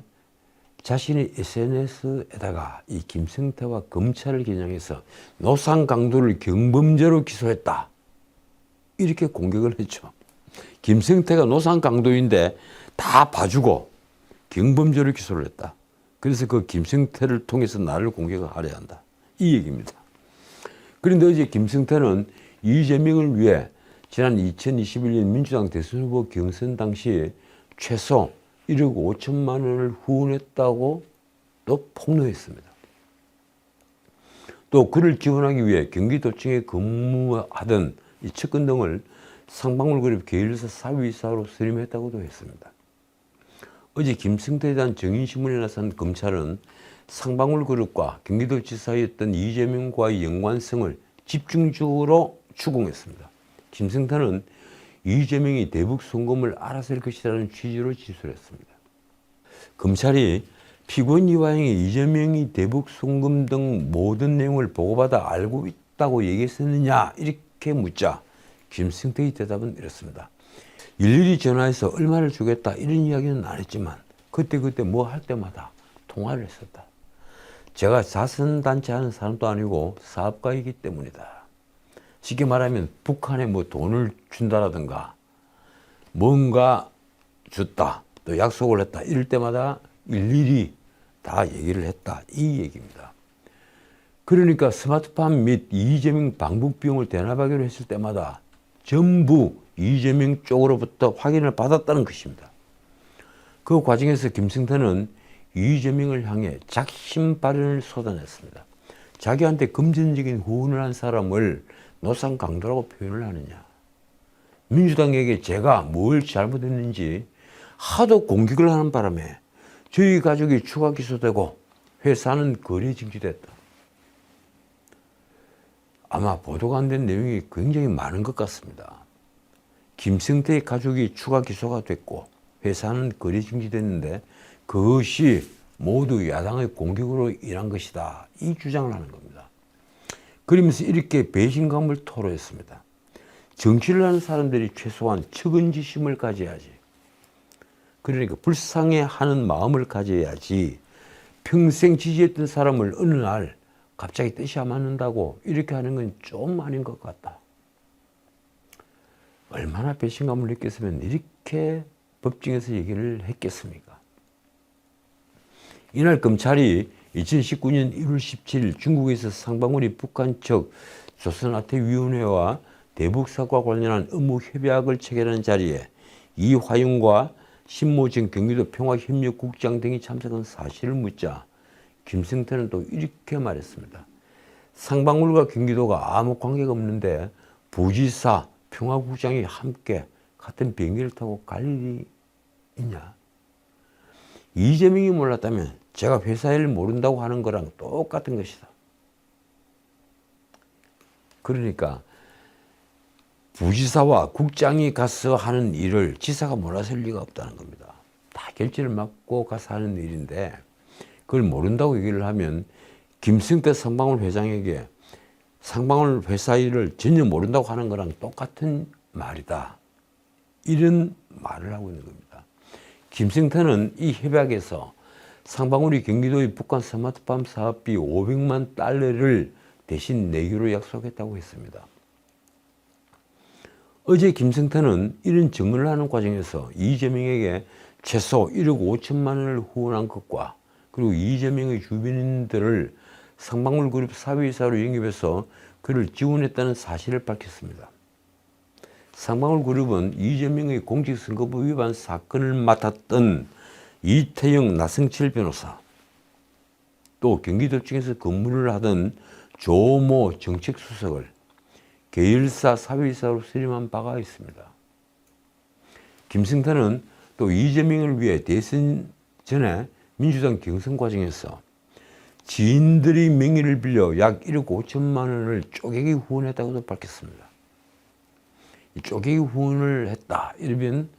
[SPEAKER 1] 자신의 SNS에다가 이 김성태와 검찰을 겨냥해서 노상강도를 경범죄로 기소했다. 이렇게 공격을 했죠. 김성태가 노상강도인데 다 봐주고 경범죄로 기소를 했다. 그래서 그 김성태를 통해서 나를 공격하려 한다. 이 얘기입니다. 그런데 어제 김성태는 이재명을 위해 지난 2021년 민주당 대선 후보 경선 당시 최소 1억 5천만 원을 후원했다고 또 폭로했습니다. 또 그를 지원하기 위해 경기도청에 근무하던 이 측근 등을 상방울그룹 계열사 사위이사로 선임했다고도 했습니다. 어제 김승태에 대한 정인신문에 나선 검찰은 상방울그룹과 경기도지사였던 이재명과의 연관성을 집중적으로 추궁했습니다. 김승태는 이재명이 대북 송금을 알아서 할 것이라는 취지로 진술했습니다. 검찰이 피고인 이화영이 이재명이 대북 송금 등 모든 내용을 보고받아 알고 있다고 얘기했었느냐 이렇게 묻자 김승태의 대답은 이렇습니다. 일일이 전화해서 얼마를 주겠다 이런 이야기는 안 했지만 그때 뭐 할 때마다 통화를 했었다. 제가 자선단체 하는 사람도 아니고 사업가이기 때문이다. 쉽게 말하면 북한에 뭐 돈을 준다라든가 뭔가 줬다 또 약속을 했다 이럴 때마다 일일이 다 얘기를 했다 이 얘기입니다. 그러니까 스마트팜 및 이재명 방북 비용을 대납하기로 했을 때마다 전부 이재명 쪽으로부터 확인을 받았다는 것입니다. 그 과정에서 김승태는 이재명을 향해 작심 발언을 쏟아냈습니다. 자기한테 금전적인 후원을 한 사람을 노상 강도라고 표현을 하느냐. 민주당에게 제가 뭘 잘못했는지 하도 공격을 하는 바람에 저희 가족이 추가 기소되고 회사는 거래 정지됐다. 아마 보도가 안 된 내용이 굉장히 많은 것 같습니다. 김승태의 가족이 추가 기소가 됐고 회사는 거래 중지됐는데 그것이 모두 야당의 공격으로 인한 것이다. 이 주장을 하는 겁니다. 그러면서 이렇게 배신감을 토로했습니다. 정치를 하는 사람들이 최소한 측은지심을 가져야지. 그러니까 불쌍해하는 마음을 가져야지 평생 지지했던 사람을 어느 날 갑자기 뜻이 안 맞는다고 이렇게 하는 건 좀 아닌 것 같다. 얼마나 배신감을 느꼈으면 이렇게 법정에서 얘기를 했겠습니까? 이날 검찰이 2019년 1월 17일 중국에서 상방울이 북한 측 조선아태위원회와 대북사과 관련한 업무 협약을 체결하는 자리에 이화영과 신모진 경기도 평화협력국장 등이 참석한 사실을 묻자 김승태는 또 이렇게 말했습니다. 상방울과 경기도가 아무 관계가 없는데 부지사, 평화국장이 함께 같은 비행기를 타고 갈 일이 있냐. 이재명이 몰랐다면 제가 회사 일을 모른다고 하는 거랑 똑같은 것이다. 그러니까 부지사와 국장이 가서 하는 일을 지사가 몰라서 할 리가 없다는 겁니다. 다 결제를 맡고 가서 하는 일인데 그걸 모른다고 얘기를 하면 김승태 상방울 회장에게 상방울 회사 일을 전혀 모른다고 하는 거랑 똑같은 말이다. 이런 말을 하고 있는 겁니다. 김승태는 이 협약에서 상방울이 경기도의 북한 스마트팜 사업비 500만 달러를 대신 내기로 약속했다고 했습니다. 어제 김승태는 이런 증언을 하는 과정에서 이재명에게 최소 1억 5천만 원을 후원한 것과 그리고 이재명의 주변인들을 상방울 그룹 사위이사로 영입해서 그를 지원했다는 사실을 밝혔습니다. 상방울 그룹은 이재명의 공직선거법 위반 사건을 맡았던 이태영 나성칠 변호사, 또 경기도청에서 근무를 하던 조모 정책수석을 계열사 사위이사로 선임한 바가 있습니다. 김승태는 또 이재명을 위해 대선 전에 민주당 경선 과정에서 지인들의 명의를 빌려 약 1억 5천만 원을 쪼개기 후원했다고도 밝혔습니다. 이 쪼개기 후원을 했다 이러면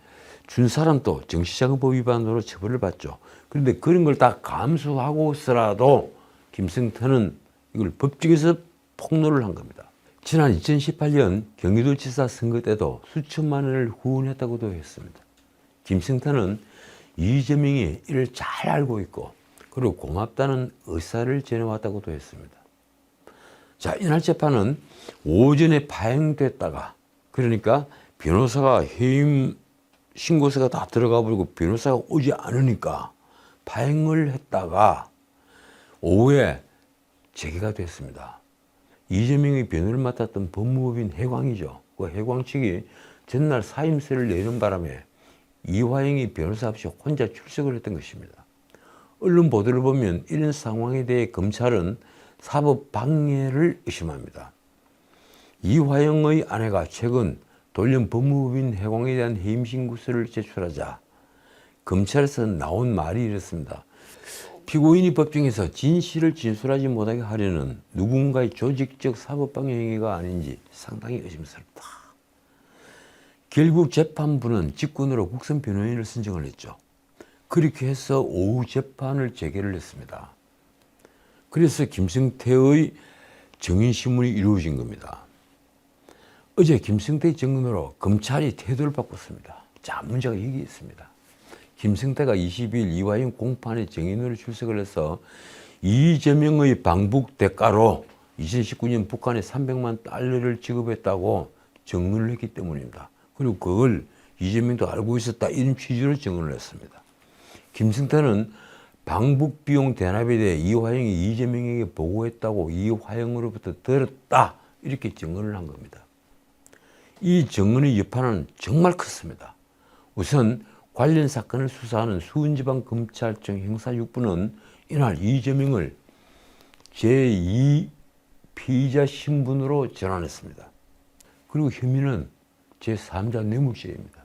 [SPEAKER 1] 준 사람도 정치자금법 위반으로 처벌을 받죠. 그런데 그런 걸 다 감수하고서라도 김승태는 이걸 법정에서 폭로를 한 겁니다. 지난 2018년 경기도지사 선거 때도 수천만 원을 후원했다고도 했습니다. 김승태는 이재명이 이를 잘 알고 있고 그리고 고맙다는 의사를 전해왔다고도 했습니다. 자, 이날 재판은 오전에 파행됐다가 그러니까 변호사가 해임 신고서가 다 들어가 버리고 변호사가 오지 않으니까 파행을 했다가 오후에 재개가 됐습니다. 이재명이 변호를 맡았던 법무법인 해광이죠. 그 해광 측이 전날 사임서를 내는 바람에 이화영이 변호사 없이 혼자 출석을 했던 것입니다. 언론 보도를 보면 이런 상황에 대해 검찰은 사법 방해를 의심합니다. 이화영의 아내가 최근 돌연 법무부인 해광에 대한 해임 신고서를 제출하자 검찰에서 나온 말이 이렇습니다. 피고인이 법정에서 진실을 진술하지 못하게 하려는 누군가의 조직적 사법방해 행위가 아닌지 상당히 의심스럽다. 결국 재판부는 직권으로 국선 변호인을 선정을 했죠. 그렇게 해서 오후 재판을 재개를 했습니다. 그래서 김성태의 증인신문이 이루어진 겁니다. 어제 김성태의 증언으로 검찰이 태도를 바꿨습니다. 자, 문제가 여기 있습니다. 김성태가 20일 이화영 공판에 증인으로 출석을 해서 이재명의 방북 대가로 2019년 북한에 300만 달러를 지급했다고 증언을 했기 때문입니다. 그리고 그걸 이재명도 알고 있었다, 이런 취지로 증언을 했습니다. 김성태는 방북 비용 대납에 대해 이화영이 이재명에게 보고했다고 이화영으로부터 들었다, 이렇게 증언을 한 겁니다. 이 증언의 여파는 정말 컸습니다. 우선 관련 사건을 수사하는 수원지방검찰청 형사 6부는 이날 이재명을 제2 피의자 신분으로 전환했습니다. 그리고 혐의는 제3자 뇌물죄입니다.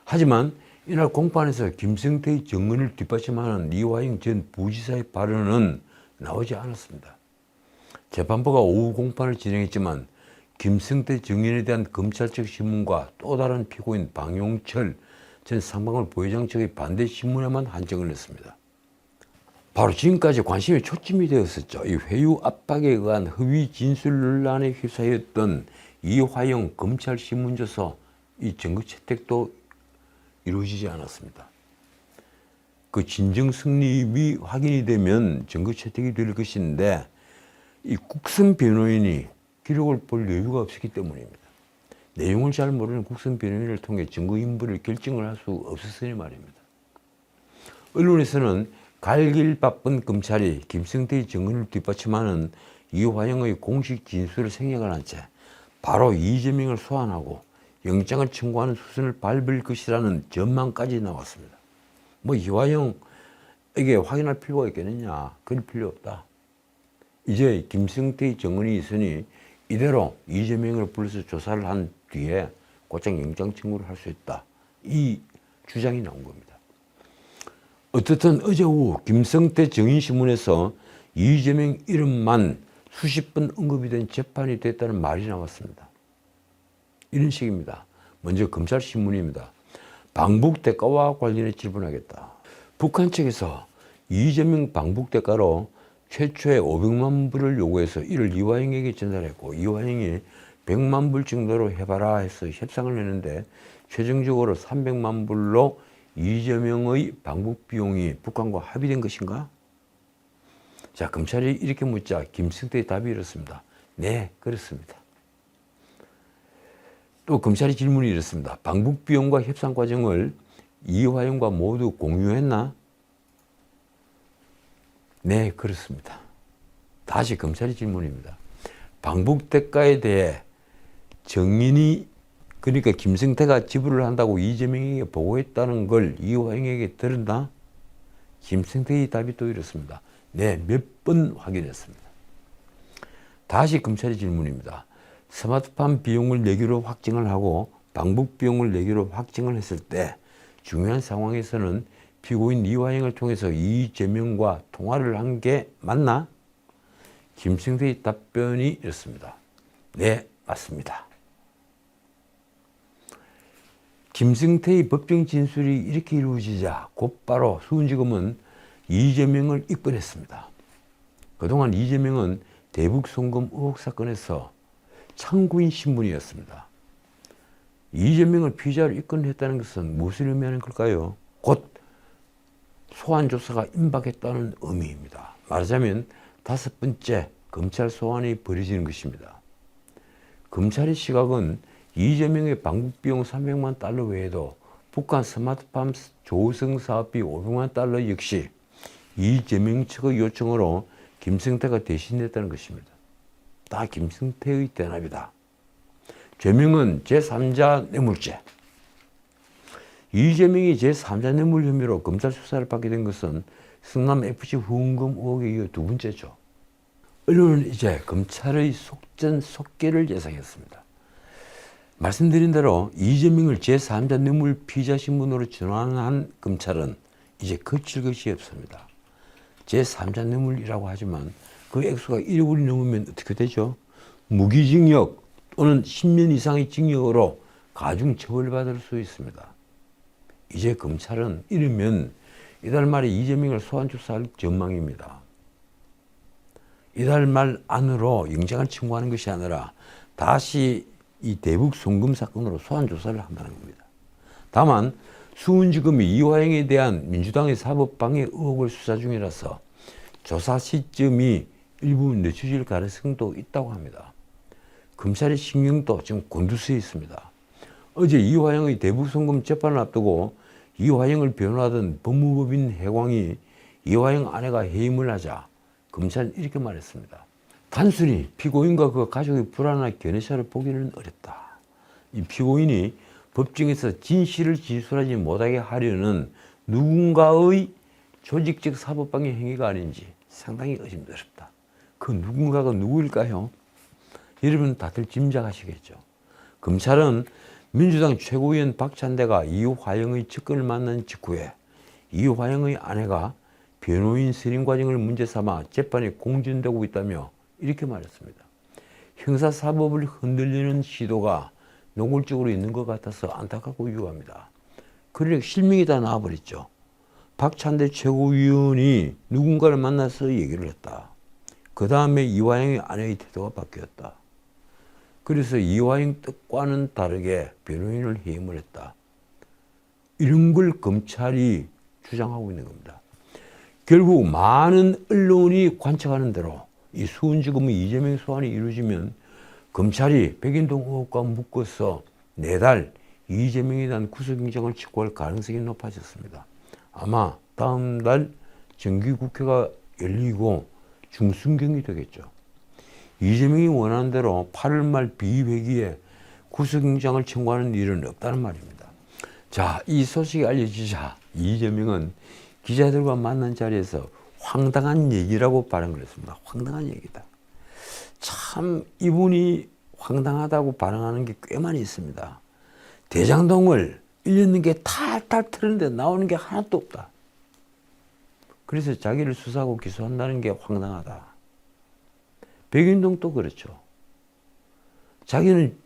[SPEAKER 1] 하지만 이날 공판에서 김성태의 증언을 뒷받침하는 이화영 전 부지사의 발언은 나오지 않았습니다. 재판부가 오후 공판을 진행했지만 김성태 증인에 대한 검찰 측 신문과 또 다른 피고인 방용철 전 상방울 부회장 측의 반대 신문에만 한정을 했습니다. 바로 지금까지 관심이 초점이 되었었죠. 이 회유 압박에 의한 허위 진술 논란에 휩싸였던 이화영 검찰 신문조서 이 증거 채택도 이루어지지 않았습니다. 그 진정 성립이 확인이 되면 증거 채택이 될 것인데 이 국선 변호인이 기록을 볼 여유가 없었기 때문입니다. 내용을 잘 모르는 국선 변호인을 통해 증거 인부를 결정을 할 수 없었으니 말입니다. 언론에서는 갈길 바쁜 검찰이 김성태의 증언을 뒷받침하는 이화영의 공식 진술을 생략을 한 채 바로 이재명을 소환하고 영장을 청구하는 수순을 밟을 것이라는 전망까지 나왔습니다. 뭐 이화영에게 확인할 필요가 있겠느냐? 그럴 필요 없다. 이제 김성태의 증언이 있으니 이대로 이재명을 불러서 조사를 한 뒤에 곧장 영장 청구를 할 수 있다. 이 주장이 나온 겁니다. 어떻든 어제 오후 김성태 증인신문에서 이재명 이름만 수십 번 언급이 된 재판이 됐다는 말이 나왔습니다. 이런 식입니다. 먼저 검찰 신문입니다. 방북 대가와 관련해 질문하겠다. 북한 측에서 이재명 방북 대가로 최초에 500만 불을 요구해서 이를 이화영에게 전달했고 이화영이 100만 불 정도로 해봐라 해서 협상을 했는데 최종적으로 300만 불로 이재명의 방북 비용이 북한과 합의된 것인가? 자, 검찰이 이렇게 묻자 김성태의 답이 이렇습니다. 네, 그렇습니다. 또 검찰이 질문이 이렇습니다. 방북 비용과 협상 과정을 이화영과 모두 공유했나? 네, 그렇습니다. 다시 검찰의 질문입니다. 방북 대가에 대해 정인이 그러니까 김성태가 지불을 한다고 이재명에게 보고했다는 걸 이화영에게 들었나? 김성태의 답이 또 이렇습니다. 네, 몇 번 확인했습니다. 다시 검찰의 질문입니다. 스마트팜 비용을 내기로 확정을 하고 방북 비용을 내기로 확정을 했을 때 중요한 상황에서는 피고인 이화영을 통해서 이재명과 통화를 한 게 맞나? 김성태의 답변이 이렇습니다. 네, 맞습니다. 김성태의 법정 진술이 이렇게 이루어지자 곧바로 수원지검은 이재명을 입건했습니다. 그동안 이재명은 대북 송금 의혹 사건에서 참고인 신분이었습니다. 이재명을 피의자로 입건했다는 것은 무엇을 의미하는 걸까요? 곧 소환 조사가 임박했다는 의미입니다. 말하자면 5번째 검찰 소환이 벌어지는 것입니다. 검찰의 시각은 이재명의 방북 비용 300만 달러 외에도 북한 스마트팜 조성 사업비 500만 달러 역시 이재명 측의 요청으로 김성태가 대신했다는 것입니다. 다 김성태의 대납이다. 죄명은 제3자 뇌물죄. 이재명이 제3자 뇌물 혐의로 검찰 수사를 받게 된 것은 성남FC 후원금 의혹에 이어 두 번째죠. 언론은 이제 검찰의 속전속결을 예상했습니다. 말씀드린 대로 이재명을 제3자 뇌물 피의자 신분으로 전환한 검찰은 이제 거칠 것이 없습니다. 제3자 뇌물이라고 하지만 그 액수가 1억원이 넘으면 어떻게 되죠? 무기징역 또는 10년 이상의 징역으로 가중 처벌받을 수 있습니다. 이제 검찰은 이르면 이달 말에 이재명을 소환 조사할 전망입니다. 이달 말 안으로 영장을 청구하는 것이 아니라 다시 이 대북 송금 사건으로 소환 조사를 한다는 겁니다. 다만 수원지검이 이화영에 대한 민주당의 사법방해 의혹을 수사 중이라서 조사 시점이 일부 늦춰질 가능성도 있다고 합니다. 검찰의 신경도 지금 곤두서에 있습니다. 어제 이화영의 대북 송금 재판을 앞두고 이화영을 변호하던 법무법인 해광이 이화영 아내가 해임을 하자 검찰은 이렇게 말했습니다. 단순히 피고인과 그 가족의 불안한 견해차를 보기는 어렵다. 이 피고인이 법정에서 진실을 진술하지 못하게 하려는 누군가의 조직적 사법방해 행위가 아닌지 상당히 의심스럽다. 그 누군가가 누구일까요? 여러분 다들 짐작하시겠죠. 검찰은 민주당 최고위원 박찬대가 이화영의 측근을 만난 직후에 이화영의 아내가 변호인 선임 과정을 문제 삼아 재판에 공전되고 있다며 이렇게 말했습니다. 형사사법을 흔들리는 시도가 노골적으로 있는 것 같아서 안타깝고 유감이다. 그러니까 실명이 다 나와버렸죠. 박찬대 최고위원이 누군가를 만나서 얘기를 했다. 그 다음에 이화영의 아내의 태도가 바뀌었다. 그래서 이화영 뜻과는 다르게 변호인을 해임을 했다. 이런 걸 검찰이 주장하고 있는 겁니다. 결국 많은 언론이 관측하는 대로 이 수원지검의 이재명 소환이 이루어지면 검찰이 백인동 의혹과 묶어서 내달 이재명에 대한 구속영장을 청구할 가능성이 높아졌습니다. 아마 다음 달 정기국회가 열리고 중순경이 되겠죠. 이재명이 원하는 대로 8월 말 비회기에 구속영장을 청구하는 일은 없다는 말입니다. 자, 이 소식이 알려지자 이재명은 기자들과 만난 자리에서 황당한 얘기라고 발언을 했습니다. 황당한 얘기다. 참 이분이 황당하다고 반응하는 게 꽤 많이 있습니다. 대장동을 1년 넘게 탈탈 틀었는데 나오는 게 하나도 없다. 그래서 자기를 수사하고 기소한다는 게 황당하다. 백인동도 그렇죠. 자기는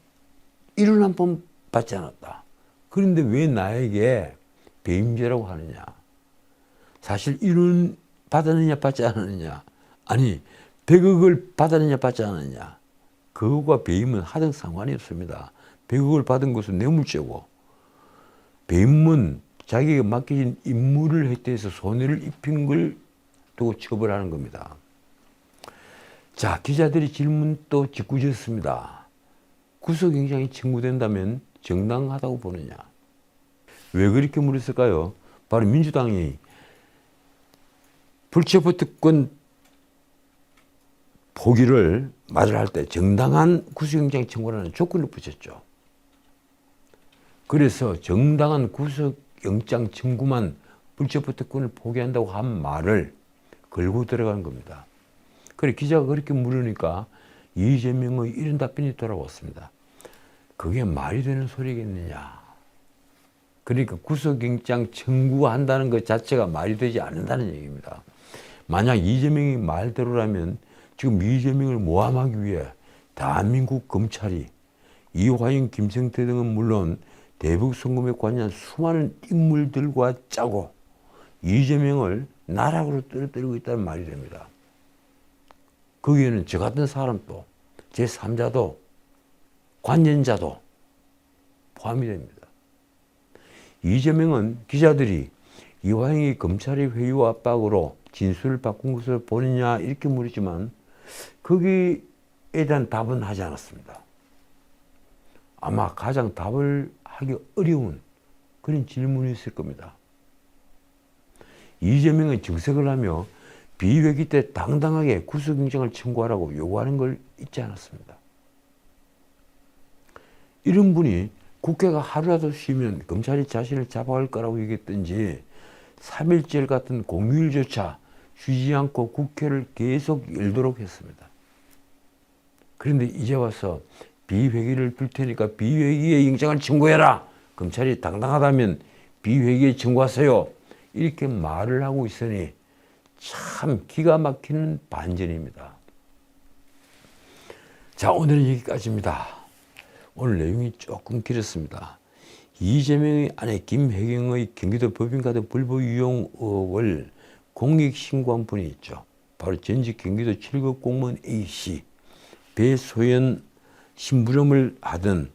[SPEAKER 1] 이론 한 번 받지 않았다. 그런데 왜 나에게 배임죄라고 하느냐. 사실 이론 받았느냐 받지 않았느냐. 아니 100억을 받았느냐 받지 않았느냐. 그거와 배임은 하등 상관이 없습니다. 100억을 받은 것은 뇌물죄고 배임은 자기가 맡겨진 임무를 획득해서 손해를 입힌 걸 두고 처벌하는 겁니다. 자, 기자들이 질문 또 짓궂었습니다. 구속영장이 청구된다면 정당하다고 보느냐. 왜 그렇게 물었을까요? 바로 민주당이 불체포 특권 포기를 말을 할 때 정당한 구속영장 청구라는 조건을 붙였죠. 그래서 정당한 구속영장 청구만 불체포 특권을 포기한다고 한 말을 걸고 들어간 겁니다. 그래 기자가 그렇게 물으니까 이재명의 이런 답변이 돌아왔습니다. 그게 말이 되는 소리겠느냐. 그러니까 구속영장 청구한다는 것 자체가 말이 되지 않는다는 얘기입니다. 만약 이재명이 말대로라면 지금 이재명을 모함하기 위해 대한민국 검찰이 이화영, 김성태 등은 물론 대북 송금에 관여한 수많은 인물들과 짜고 이재명을 나락으로 떨어뜨리고 있다는 말이 됩니다. 거기에는 저 같은 사람도 제3자도 관련자도 포함이 됩니다. 이재명은 기자들이 이화영이 검찰의 회유와 압박으로 진술을 바꾼 것을 보느냐 이렇게 물었지만 거기에 대한 답은 하지 않았습니다. 아마 가장 답을 하기 어려운 그런 질문이었을 겁니다. 이재명은 정색을 하며 비회기 때 당당하게 구속영장을 청구하라고 요구하는 걸 잊지 않았습니다. 이런 분이 국회가 하루라도 쉬면 검찰이 자신을 잡아갈 거라고 얘기했든지 3.1절 같은 공휴일조차 쉬지 않고 국회를 계속 열도록 했습니다. 그런데 이제 와서 비회기를 빌 테니까 비회기에 영장을 청구해라. 검찰이 당당하다면 비회기에 청구하세요. 이렇게 말을 하고 있으니 참 기가 막히는 반전입니다. 자, 오늘은 여기까지입니다. 오늘 내용이 조금 길었습니다. 이재명의 아내 김혜경의 경기도 법인카드 불법 유용 의혹을 공익신고한 분이 있죠. 바로 전직 경기도 7급 공무원 A씨, 배소연 심부름을 하던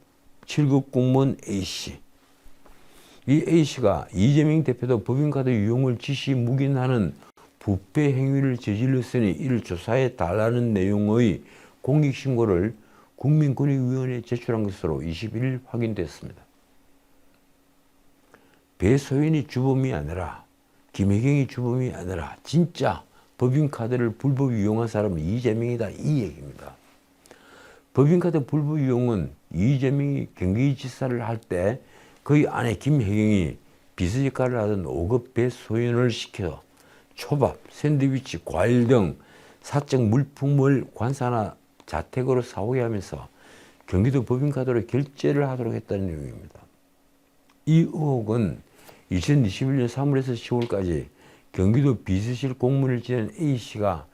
[SPEAKER 1] 7급 공무원 A씨. 이 A씨가 이재명 대표도 법인카드 유용을 지시 묵인하는 부패 행위를 저질렀으니 이를 조사해 달라는 내용의 공익신고를 국민권익위원회에 제출한 것으로 21일 확인됐습니다. 배소연이 주범이 아니라 김혜경이 주범이 아니라 진짜 법인카드를 불법 이용한 사람은 이재명이다, 이 얘기입니다. 법인카드 불법 이용은 이재명이 경기지사를 할 때 그의 아내 김혜경이 비서 역할을 하던 5급 배소연을 시켜 초밥, 샌드위치, 과일 등 사적 물품을 관사나 자택으로 사오게 하면서 경기도 법인카드로 결제를 하도록 했다는 내용입니다. 이 의혹은 2021년 3월에서 10월까지 경기도 비서실 공무원을 지낸 A씨가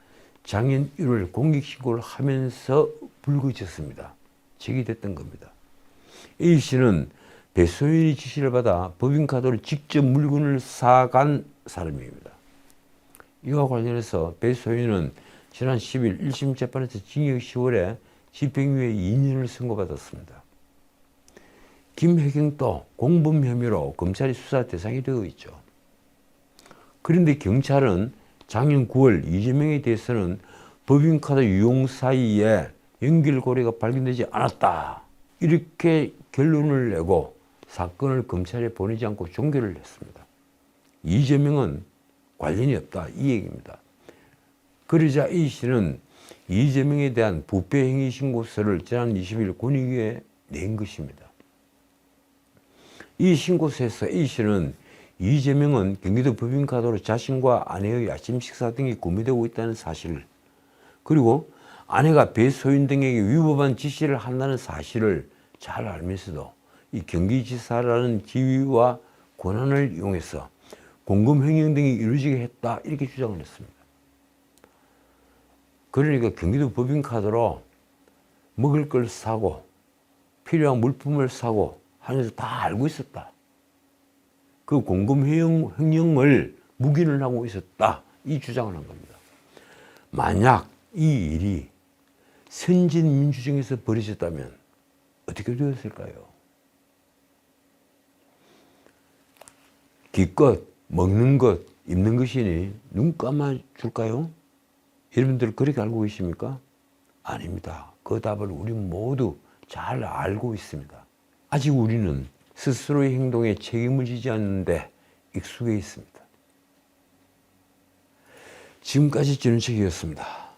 [SPEAKER 1] 작년 1월 공익신고를 하면서 불거졌습니다. 제기됐던 겁니다. A씨는 배소연이 지시를 받아 법인카드로 직접 물건을 사간 사람입니다. 이와 관련해서 배소연은 지난 10일 1심 재판에서 징역 10월에 집행유예 2년을 선고받았습니다. 김혜경도 공범 혐의로 검찰이 수사 대상이 되어 있죠. 그런데 경찰은 작년 9월 이재명에 대해서는 법인카드 유용 사이에 연결고리가 발견되지 않았다, 이렇게 결론을 내고 사건을 검찰에 보내지 않고 종결을 했습니다. 이재명은 관련이 없다, 이 얘기입니다. 그러자 A씨는 이재명에 대한 부패 행위 신고서를 지난 20일 권익위에 낸 것입니다. 이 신고서에서 A씨는 이재명은 경기도 법인카드로 자신과 아내의 아침 식사 등이 구매되고 있다는 사실, 그리고 아내가 배소연 등에게 위법한 지시를 한다는 사실을 잘 알면서도 이 경기지사라는 지위와 권한을 이용해서 공금횡령 등이 이루어지게 했다, 이렇게 주장을 했습니다. 그러니까 경기도 법인카드로 먹을 걸 사고 필요한 물품을 사고 하면서 다 알고 있었다. 그 공금횡령을 묵인을 하고 있었다, 이 주장을 한 겁니다. 만약 이 일이 선진민주정에서 벌어졌다면 어떻게 되었을까요? 기껏 먹는 것, 입는 것이니 눈 감아줄까요? 여러분들 그렇게 알고 계십니까? 아닙니다. 그 답을 우리 모두 잘 알고 있습니다. 아직 우리는 스스로의 행동에 책임을 지지 않는데 익숙해 있습니다. 지금까지 진은책이었습니다.